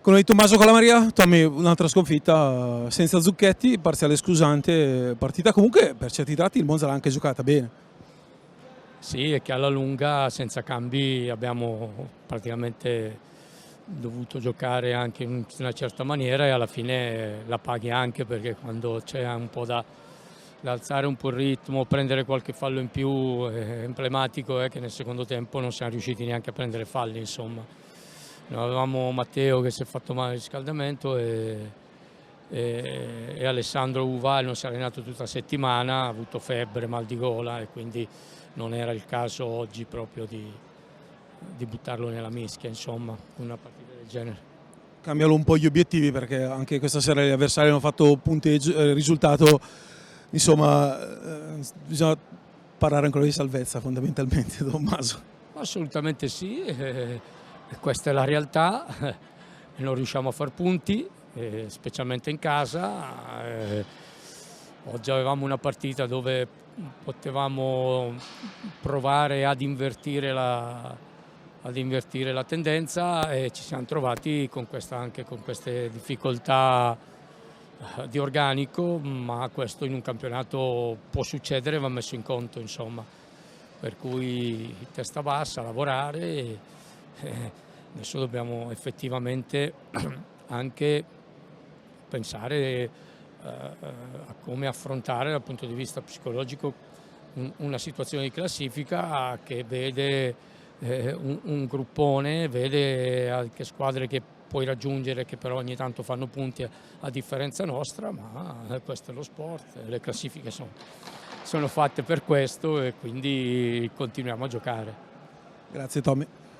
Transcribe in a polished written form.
Quello di Tommaso Calamaria, Tommy, un'altra sconfitta senza Zucchetti, parziale scusante, partita comunque per certi tratti il Monza l'ha anche giocata bene. Sì, è che alla lunga senza cambi abbiamo praticamente dovuto giocare anche in una certa maniera e alla fine la paghi anche, perché quando c'è un po' da alzare un po' il ritmo, prendere qualche fallo in più, emblematico è che nel secondo tempo non siamo riusciti neanche a prendere falli, insomma. Noi avevamo Matteo che si è fatto male al riscaldamento e Alessandro Uval non si è allenato tutta la settimana, ha avuto febbre, mal di gola, e quindi non era il caso oggi proprio di buttarlo nella mischia, insomma, una partita del genere. Cambiano un po' gli obiettivi, perché anche questa sera gli avversari hanno fatto punteggio, risultato, insomma, bisogna parlare ancora di salvezza fondamentalmente, Tommaso. Assolutamente sì, questa è la realtà, non riusciamo a far punti, specialmente in casa. Oggi avevamo una partita dove potevamo provare ad invertire la tendenza e ci siamo trovati anche con queste difficoltà di organico, ma questo in un campionato può succedere e va messo in conto, insomma. Per cui testa bassa, lavorare e adesso dobbiamo effettivamente anche pensare a come affrontare dal punto di vista psicologico una situazione di classifica che vede un gruppone, vede anche squadre che puoi raggiungere, che però ogni tanto fanno punti a differenza nostra, ma questo è lo sport, le classifiche sono fatte per questo e quindi continuiamo a giocare. Grazie Tommy.